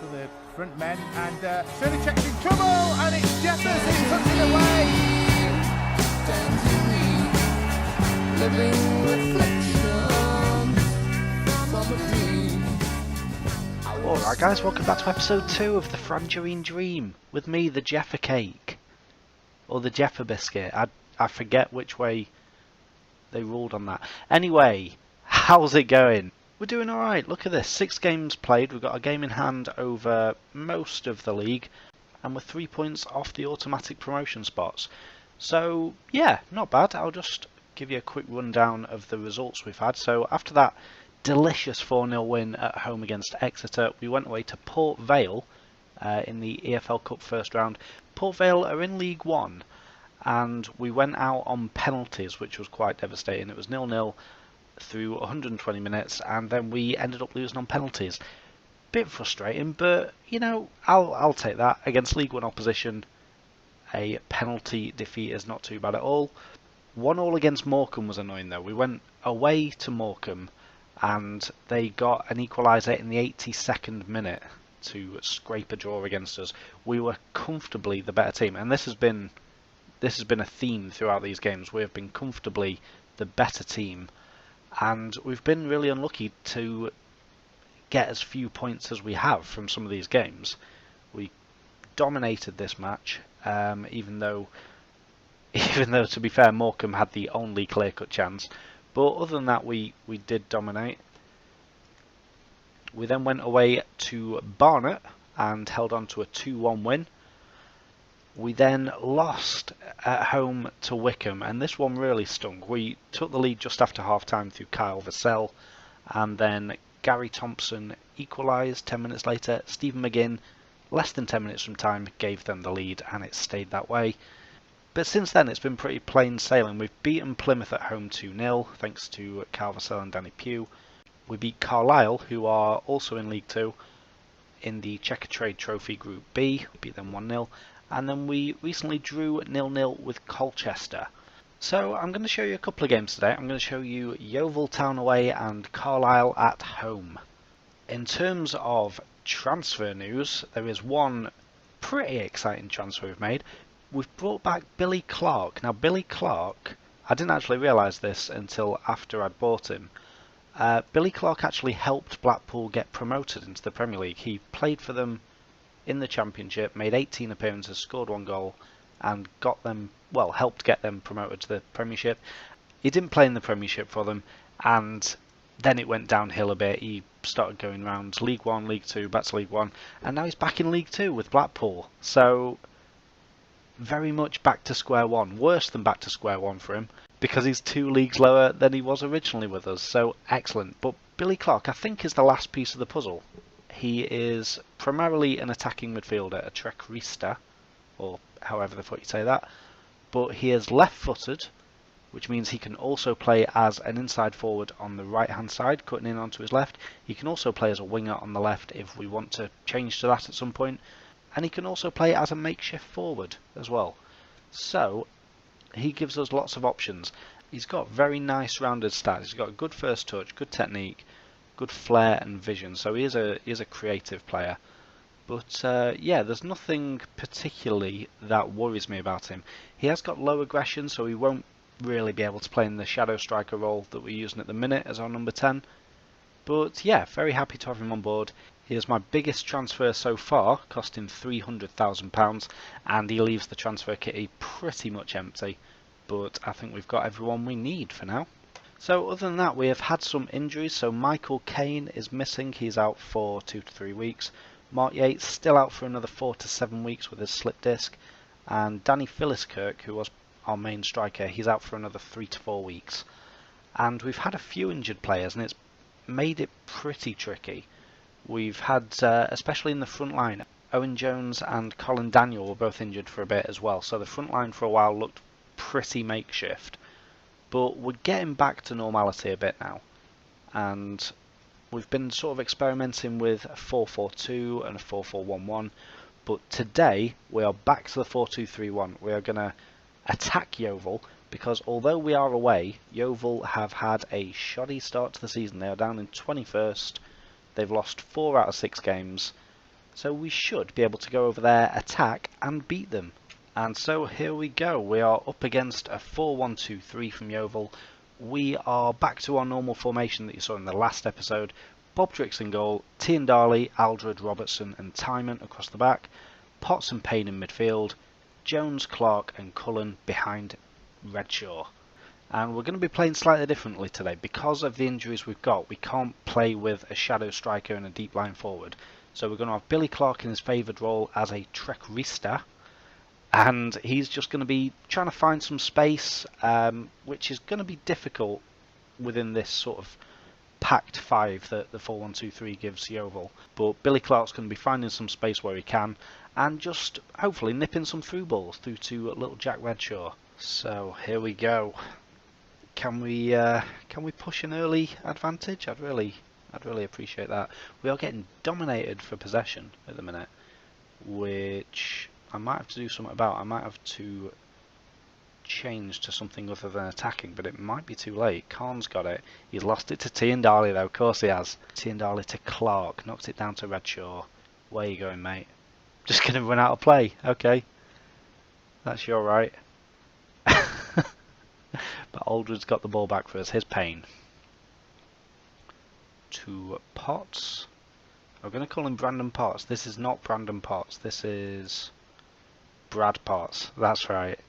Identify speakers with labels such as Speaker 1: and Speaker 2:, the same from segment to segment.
Speaker 1: for the front men, and Shirley checks in trouble, and it's Jefferson who puts it away. Living reflections from a dream.
Speaker 2: Alright guys, welcome back to episode 2 of the Frangerine Dream, with me, the Jeffa Cake, or the Jeffa Biscuit. I forget which way they ruled on that. Anyway, how's it going? We're doing alright, look at this, 6 games played, we've got a game in hand over most of the league, and we're 3 points off the automatic promotion spots. So, yeah, not bad. I'll just give you a quick rundown of the results we've had. So, after that delicious 4-0 win at home against Exeter, we went away to Port Vale in the EFL Cup first round. Port Vale are in League One, and we went out on penalties, which was quite devastating. It was 0-0 through 120 minutes, and then we ended up losing on penalties. Bit frustrating, but you know, I'll take that. Against League One opposition, a penalty defeat is not too bad at all. 1-1 against Morecambe was annoying though. We went away to Morecambe and they got an equaliser in the 82nd minute to scrape a draw against us. We were comfortably the better team, and this has been a theme throughout these games. We have been comfortably the better team, and we've been really unlucky to get as few points as we have from some of these games. We dominated this match, even though to be fair, Morecambe had the only clear-cut chance. But other than that, we did dominate. We then went away to Barnet and held on to a 2-1 win. We then lost at home to Wycombe, and this one really stung. We took the lead just after half-time through Kyle Vassell, and then Gary Thompson equalised 10 minutes later. Stephen McGinn, less than 10 minutes from time, gave them the lead, and it stayed that way. But since then, it's been pretty plain sailing. We've beaten Plymouth at home 2-0, thanks to Kyle Vassell and Danny Pugh. We beat Carlisle, who are also in League 2, in the Checker Trade Trophy Group B. We beat them 1-0. And then we recently drew 0-0 with Colchester. So I'm going to show you a couple of games today. I'm going to show you Yeovil Town away and Carlisle at home. In terms of transfer news, there is one pretty exciting transfer we've made. We've brought back Billy Clark. Now Billy Clark, I didn't actually realise this until after I'd bought him. Billy Clark actually helped Blackpool get promoted into the Premier League. He played for them in the Championship, made 18 appearances, scored 1 goal, and got them, well, helped get them promoted to the Premiership. He didn't play in the Premiership for them, and then it went downhill a bit. He started going around League 1, League 2, back to League 1, and now he's back in League 2 with Blackpool. So, very much back to square one. Worse than back to square one for him, because he's 2 leagues lower than he was originally with us. So, excellent. But Billy Clark, I think, is the last piece of the puzzle. He is primarily an attacking midfielder, a trequartista, or however the fuck you say that. But he is left-footed, which means he can also play as an inside forward on the right-hand side, cutting in onto his left. He can also play as a winger on the left if we want to change to that at some point. And he can also play as a makeshift forward as well. So, he gives us lots of options. He's got very nice rounded stats. He's got a good first touch, good technique, good flair and vision. So he is a creative player. But yeah, there's nothing particularly that worries me about him. He has got low aggression, so he won't really be able to play in the shadow striker role that we're using at the minute as our number 10. But yeah, very happy to have him on board. He is my biggest transfer so far, costing £300,000, and he leaves the transfer kitty pretty much empty. But I think we've got everyone we need for now. So other than that, we have had some injuries. So Michael Caine is missing. He's out for 2 to 3 weeks. Mark Yates still out for another 4 to 7 weeks with his slip disc. And Danny Philliskirk, who was our main striker, he's out for another 3 to 4 weeks. And we've had a few injured players, and it's made it pretty tricky. We've had, especially in the front line, Owen Jones and Colin Daniel were both injured for a bit as well. So the front line for a while looked pretty makeshift. But we're getting back to normality a bit now. And we've been sort of experimenting with a 4-4-2 and a 4-4-1-1. But today, we are back to the 4-2-3-1. We are going to attack Yeovil, because although we are away, Yeovil have had a shoddy start to the season. They are down in 21st. They've lost 4 out of 6 games. So we should be able to go over there, attack and beat them. And so here we go. We are up against a 4-1-2-3 from Yeovil. We are back to our normal formation that you saw in the last episode. Bobdrick's in goal, Tiandali, Aldred, Robertson and Timon across the back. Potts and Payne in midfield. Jones, Clark and Cullen behind Redshaw. And we're going to be playing slightly differently today. Because of the injuries we've got, we can't play with a shadow striker and a deep line forward. So we're going to have Billy Clark in his favoured role as a Trequarista. And he's just going to be trying to find some space, which is going to be difficult within this sort of packed five that the 4-1-2-3 gives Yeovil. But Billy Clark's going to be finding some space where he can, and just hopefully nipping some through balls through to little Jack Redshaw. So here we go. Can we push an early advantage? I'd really appreciate that. We are getting dominated for possession at the minute, which I might have to do something about. I might have to change to something other than attacking, but it might be too late. Khan's got it. He's lost it to Tiandali though, of course he has. Tiandali to Clark, knocked it down to Redshaw. Where you going, mate? Just gonna run out of play. Okay. That's your right. But Aldred's got the ball back for us. Here's Payne. To Potts. We're going to call him Brandon Potts. This is not Brandon Potts. This is Brad Potts. That's right.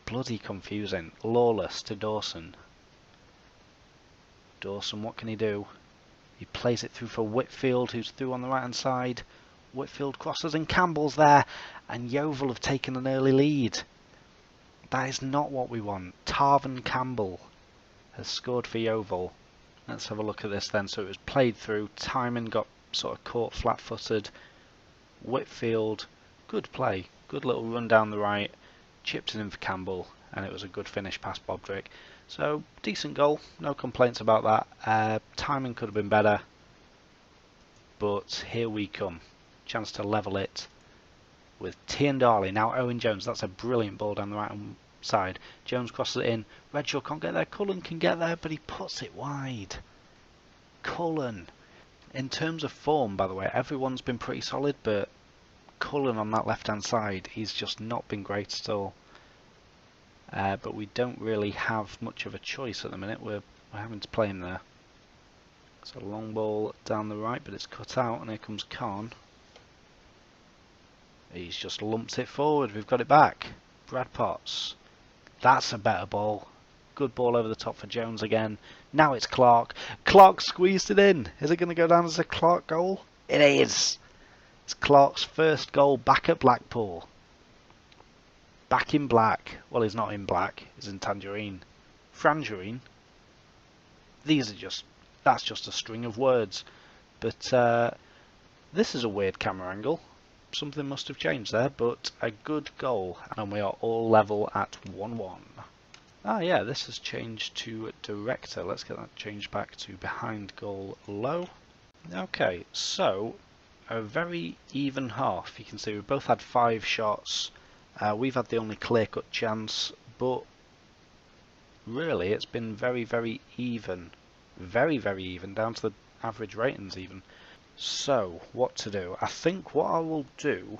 Speaker 2: Bloody confusing. Lawless to Dawson. Dawson, what can he do? He plays it through for Whitfield, who's through on the right hand side. Whitfield crosses and Campbell's there. And Yeovil have taken an early lead. That is not what we want. Tarvin Campbell has scored for Yeovil. Let's have a look at this then. So it was played through. Timon got sort of caught flat-footed. Whitfield, good play. Good little run down the right. Chipped it in for Campbell. And it was a good finish past Bobdrick. So, decent goal. No complaints about that. Timon could have been better. But here we come. Chance to level it with Tiandali. Now Owen Jones. That's a brilliant ball down the right hand side. Jones crosses it in. Redshaw can't get there. Cullen can get there, but he puts it wide. Cullen. In terms of form, by the way, everyone's been pretty solid, but Cullen on that left hand side, he's just not been great at all. But we don't really have much of a choice at the minute. We're having to play him there. It's a long ball down the right, but it's cut out, and here comes Khan. He's just lumped it forward. We've got it back. Brad Potts. That's a better ball. Good ball over the top for Jones again. Now it's Clark. Clark squeezed it in. Is it going to go down as a Clark goal? It is. It's Clark's first goal back at Blackpool. Back in black. Well, he's not in black. He's in tangerine. Frangerine. These are just... That's just a string of words. But this is a weird camera angle. Something must have changed there, but a good goal, and we are all level at 1-1. Ah yeah, this has changed to director. Let's get that changed back to behind goal low. Okay, so a very even half. You can see we both had 5 shots. We've had the only clear-cut chance, but really it's been very, very even. Very, very even, down to the average ratings even. So, what to do? I think what I will do,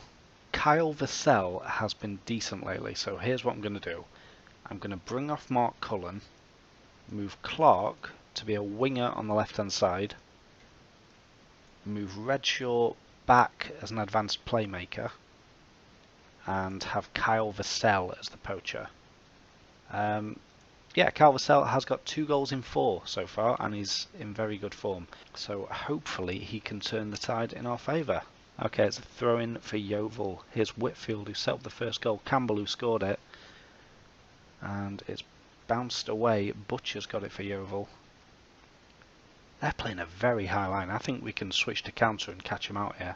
Speaker 2: Kyle Vassell has been decent lately, so here's what I'm going to do. I'm going to bring off Mark Cullen, move Clark to be a winger on the left hand side, move Redshaw back as an advanced playmaker, and have Kyle Vassell as the poacher. Yeah, Kyle Vassell has got 2 goals in 4 so far, and he's in very good form. So hopefully he can turn the tide in our favour. Okay, it's a throw-in for Yeovil. Here's Whitfield who set up the first goal. Campbell who scored it. And it's bounced away. Butcher's got it for Yeovil. They're playing a very high line. I think we can switch to counter and catch him out here.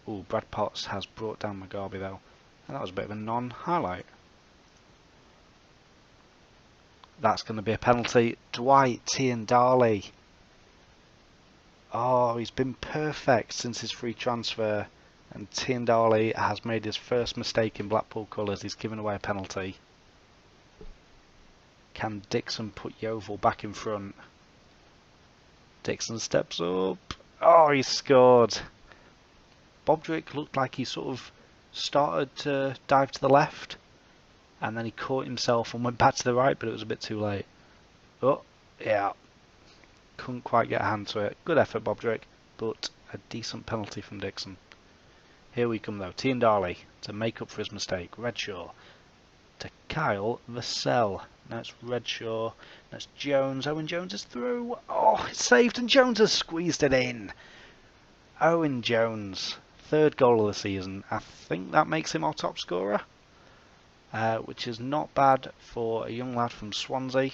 Speaker 2: Ooh, Brad Potts has brought down Mugabe though. And that was a bit of a non-highlight. That's going to be a penalty. Dwight Tiandali. Oh, he's been perfect since his free transfer. And Tiandali has made his first mistake in Blackpool colours. He's given away a penalty. Can Dixon put Yeovil back in front? Dixon steps up. Oh, he scored. Bobdrick looked like he sort of started to dive to the left, and then he caught himself and went back to the right, but it was a bit too late. Oh, yeah. Couldn't quite get a hand to it. Good effort, Bobdrick, but a decent penalty from Dixon. Here we come though. Tiendali to make up for his mistake. Redshaw to Kyle Vassell. Now it's Redshaw. Now it's Jones. Owen Jones is through. Oh, it's saved, and Jones has squeezed it in. Owen Jones, third goal of the season. I think that makes him our top scorer, which is not bad for a young lad from Swansea.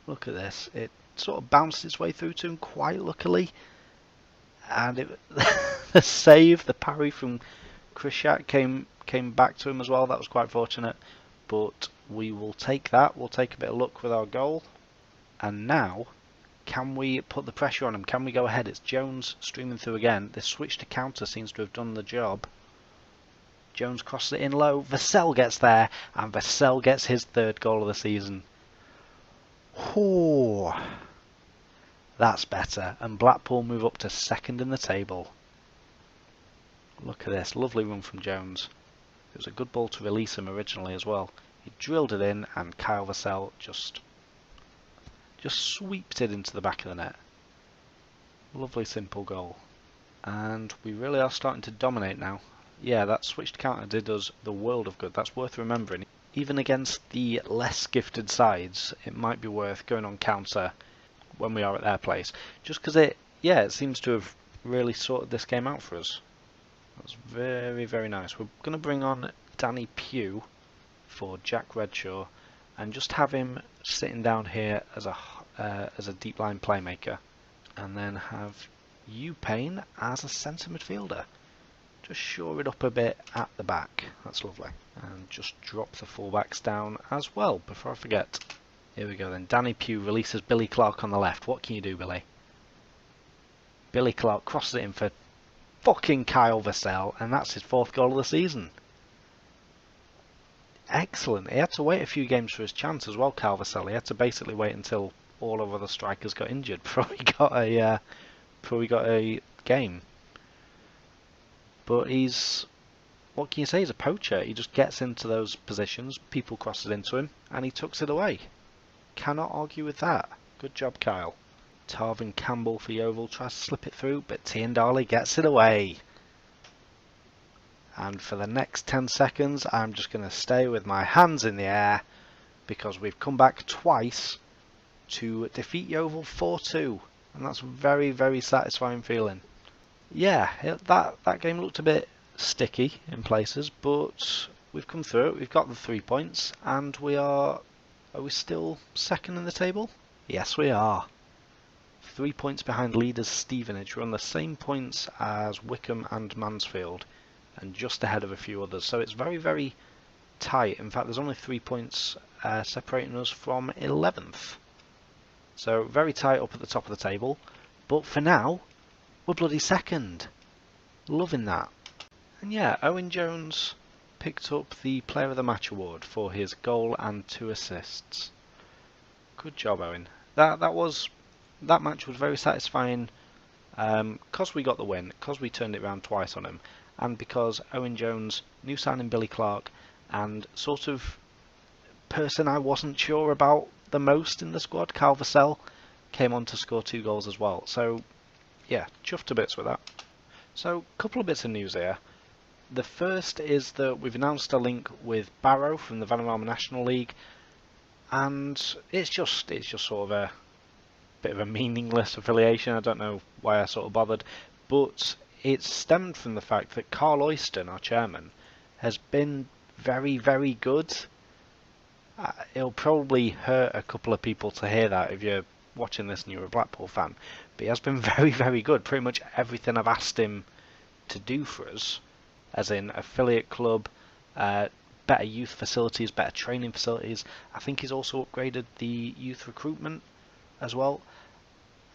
Speaker 2: Look at this. It sort of bounced its way through to him quite luckily. And the save, the parry from Krishak came back to him as well. That was quite fortunate. But we will take that. We'll take a bit of luck with our goal. And now, can we put the pressure on him? Can we go ahead? It's Jones streaming through again. This switch to counter seems to have done the job. Jones crosses it in low. Vassell gets there. And Vassell gets his third goal of the season. Oh, that's better. And Blackpool move up to second in the table. Look at this. Lovely run from Jones. It was a good ball to release him originally as well. He drilled it in, and Kyle Vassell just sweeped it into the back of the net. Lovely simple goal. And we really are starting to dominate now. Yeah, that switched counter did us the world of good. That's worth remembering. Even against the less gifted sides, it might be worth going on counter when we are at their place. Just because it seems to have really sorted this game out for us. That's very, very nice. We're going to bring on Danny Pugh for Jack Redshaw and just have him sitting down here as a deep line playmaker. And then have Payne as a centre midfielder. Just shore it up a bit at the back. That's lovely. And just drop the fullbacks down as well before I forget. Here we go then. Danny Pugh releases Billy Clark on the left. What can you do, Billy? Billy Clark crosses it in for fucking Kyle Vassell, and that's his fourth goal of the season. Excellent. He had to wait a few games for his chance as well, Kyle Vassell. He had to basically wait until all of the strikers got injured before he got a game. But what can you say, he's a poacher. He just gets into those positions, people cross it into him, and he tucks it away. Cannot argue with that. Good job, Kyle. Tarvin Campbell for Yeovil tries to slip it through, but Tiendali gets it away. And for the next 10 seconds, I'm just going to stay with my hands in the air, because we've come back twice to defeat Yeovil 4-2. And that's a very, very satisfying feeling. Yeah, that game looked a bit sticky in places, but we've come through it. We've got the 3 points, and are we still second in the table? Yes, we are. 3 points behind leaders Stevenage. We're on the same points as Wickham and Mansfield, and just ahead of a few others. So it's very, very tight. In fact, there's only 3 points separating us from 11th. So very tight up at the top of the table. But for now, we're bloody second. Loving that. And yeah, Owen Jones picked up the Player of the Match award for his goal and 2 assists. Good job, Owen. That match was very satisfying because we got the win, because we turned it around twice on him, and because Owen Jones, new signing Billy Clark, and sort of person I wasn't sure about the most in the squad, Kyle Vassell, came on to score 2 goals as well. So yeah, chuffed to bits with that. So, a couple of bits of news here. The first is that we've announced a link with Barrow from the Vanarama National League, and it's just sort of a bit of a meaningless affiliation. I don't know why I sort of bothered, but it stemmed from the fact that Carl Oyston, our chairman, has been very, very good. It'll probably hurt a couple of people to hear that if you're watching this and you're a Blackpool fan, but he has been very, very good. Pretty much everything I've asked him to do for us, as in affiliate club, better youth facilities, better training facilities. I think he's also upgraded the youth recruitment as well.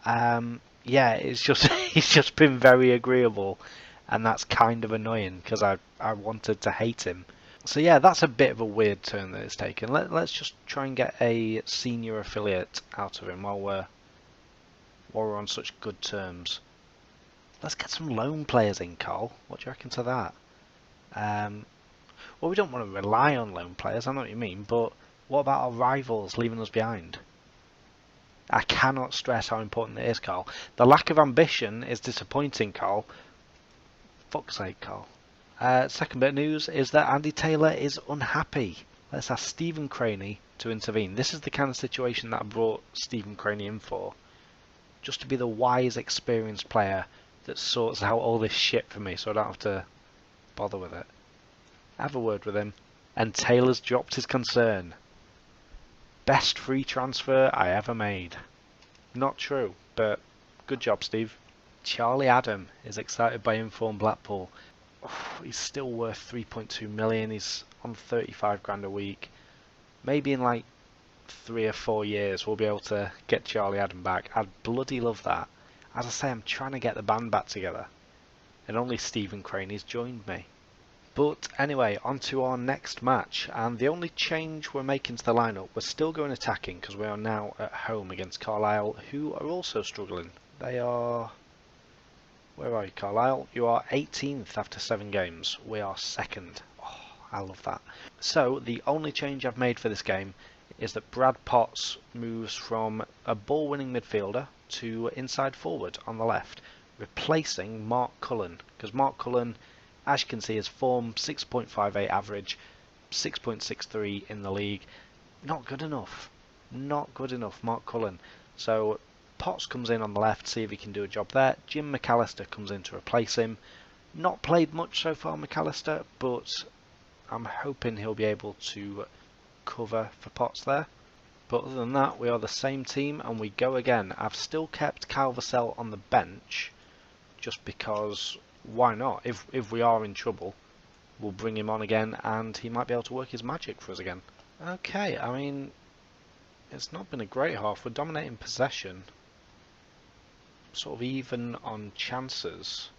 Speaker 2: Yeah, it's just he's just been very agreeable, and that's kind of annoying because I wanted to hate him. So yeah, that's a bit of a weird turn that it's taken. Let's just try and get a senior affiliate out of him while we're on such good terms. Let's get some loan players in, Carl. What do you reckon to that? Well, we don't want to rely on loan players, I know what you mean, but what about our rivals leaving us behind? I cannot stress how important it is, Carl. The lack of ambition is disappointing, Carl. Fuck's sake, Carl. Second bit of news is that Andy Taylor is unhappy. Let's ask Stephen Craney to intervene. This is the kind of situation that I brought Stephen Craney in for. Just to be the wise, experienced player that sorts out all this shit for me so I don't have to bother with it. Have a word with him. And Taylor's dropped his concern. Best free transfer I ever made. Not true, but good job, Steve. Charlie Adam is excited by informed Blackpool. He's still worth 3.2 million. He's on 35 grand a week. Maybe in like 3 or 4 years we'll be able to get Charlie Adam back. I'd bloody love that. As I say, I'm trying to get the band back together, and only Stephen Craney's joined me. But anyway, on to our next match, and the only change we're making to the lineup, we're still going attacking because we are now at home against Carlisle, who are also struggling. They are... Where are you, Carlisle? You are 18th after 7 games. We are 2nd. Oh, I love that. So, the only change I've made for this game is that Brad Potts moves from a ball-winning midfielder to inside forward on the left, replacing Mark Cullen, because Mark Cullen, as you can see, his form 6.58 average, 6.63 in the league. Not good enough. Not good enough, Mark Cullen. So Potts comes in on the left, see if he can do a job there. Jim McAllister comes in to replace him. Not played much so far, McAllister, but I'm hoping he'll be able to cover for Potts there. But other than that, we are the same team and we go again. I've still kept Kyle Vassell on the bench just because, why not? If we are in trouble, we'll bring him on again and he might be able to work his magic for us again. Okay, I mean, it's not been a great half. We're dominating possession, sort of even on chances,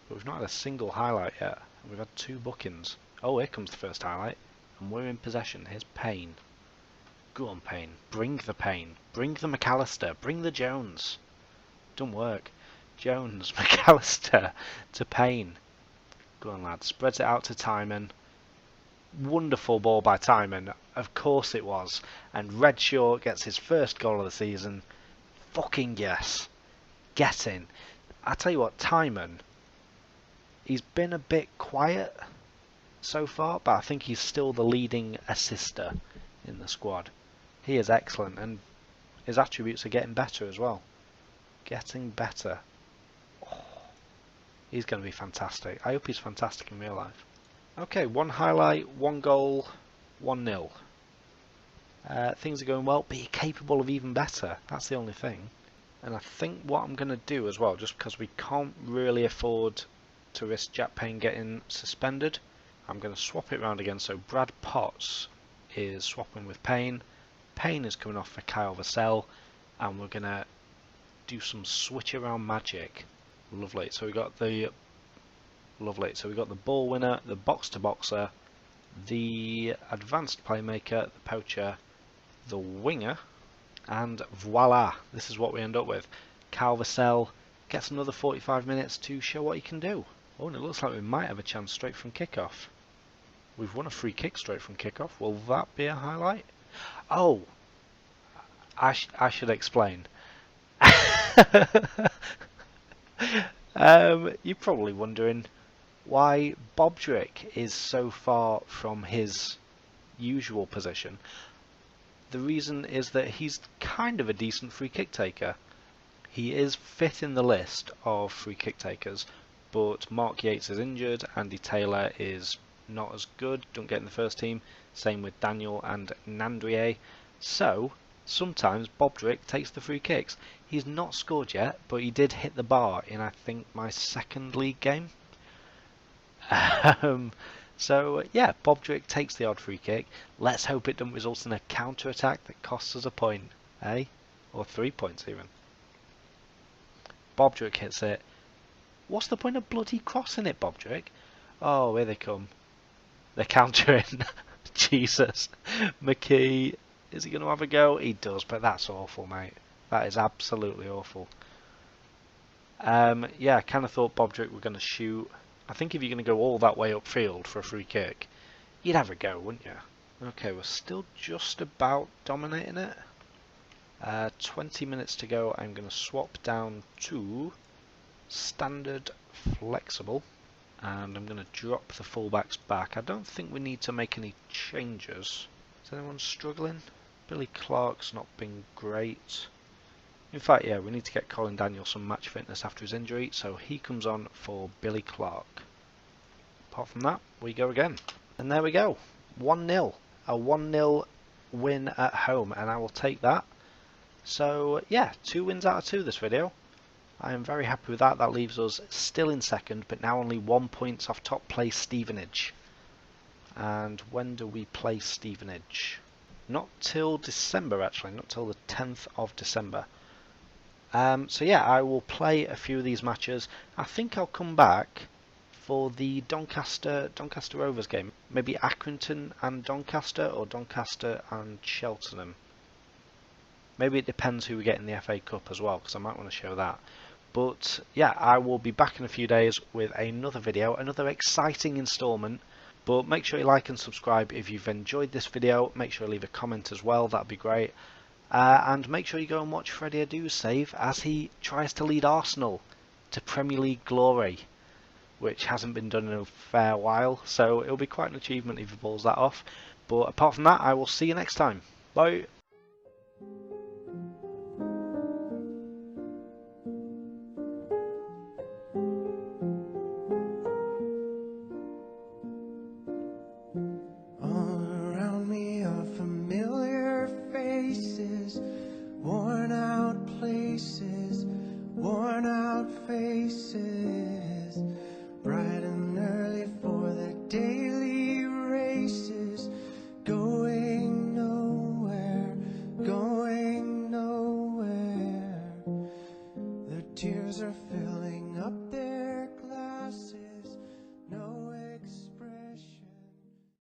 Speaker 2: but we've not had a single highlight yet. We've had 2 bookings. Oh, here comes the first highlight, and we're in possession. Here's Payne. Go on, Payne. Bring the Payne. Bring the McAllister. Bring the Jones. Don't work. Jones, McAllister to Payne. Go on, lad. Spreads it out to Timon. Wonderful ball by Timon. Of course it was. And Redshaw gets his first goal of the season. Fucking yes. Get in. I tell you what, Timon, he's been a bit quiet so far, but I think he's still the leading assister in the squad. He is excellent, and his attributes are getting better as well. Getting better. Oh, he's going to be fantastic. I hope he's fantastic in real life. Okay, 1 highlight, 1 goal, 1-0. Things are going well, but you're capable of even better. That's the only thing. And I think what I'm going to do as well, just because we can't really afford to risk Jack Payne getting suspended, I'm going to swap it around again. So Brad Potts is swapping with Payne. Payne is coming off for Kyle Vassell, and we're going to do some switch around magic. Lovely. So we got the ball winner, the box to boxer, the advanced playmaker, the poacher, the winger, and voila, this is what we end up with. Kyle Vassell gets another 45 minutes to show what he can do. Oh, and it looks like we might have a chance straight from kickoff. We've won a free kick straight from kickoff. Will that be a highlight? Oh, I should explain. You're probably wondering why Bobdrick is so far from his usual position. The reason is that he's kind of a decent free kick taker. He is 5th in the list of free kick takers, but Mark Yates is injured, Andy Taylor is not as good, don't get in the first team, same with Daniel and Nandrier. So sometimes Bobdrick takes the free kicks. He's not scored yet, but he did hit the bar in, I think, my 2nd league game. So yeah, Bobdrick takes the odd free kick. Let's hope it doesn't result in a counter-attack that costs us a point, eh? Or 3 points even. Bobdrick hits it. What's the point of bloody crossing it, Bobdrick? Oh, here they come. They're countering. Jesus. McKee, is he going to have a go? He does, but that's awful, mate. That is absolutely awful. Yeah, I kind of thought Bobdrick were going to shoot. I think if you're going to go all that way upfield for a free kick, you'd have a go, wouldn't you? Okay, we're still just about dominating it. 20 minutes to go. I'm going to swap down to standard flexible, and I'm going to drop the fullbacks back. I don't think we need to make any changes. Is anyone struggling? Billy Clark's not been great. In fact, yeah, we need to get Colin Daniels some match fitness after his injury, so he comes on for Billy Clark. Apart from that, we go again. And there we go. 1-0. A 1-0 win at home, and I will take that. So, yeah, 2 wins out of 2 this video. I am very happy with that. That leaves us still in second, but now only 1 point off top place Stevenage. And when do we play Stevenage? Not till December, actually. Not till the 10th of December. So yeah, I will play a few of these matches. I think I'll come back for the Doncaster Rovers game. Maybe Accrington and Doncaster, or Doncaster and Cheltenham. Maybe it depends who we get in the FA Cup as well, because I might want to show that. But yeah, I will be back in a few days with another video, another exciting instalment. But make sure you like and subscribe if you've enjoyed this video. Make sure you leave a comment as well, that'd be great. And make sure you go and watch Freddie Adu's save as he tries to lead Arsenal to Premier League glory, which hasn't been done in a fair while, so it'll be quite an achievement if he pulls that off. But apart from that, I will see you next time. Bye.
Speaker 3: All around me are familiar faces, worn out places, worn out faces, bright and early for the daily races, going nowhere, going nowhere. Their tears are filling up their glasses.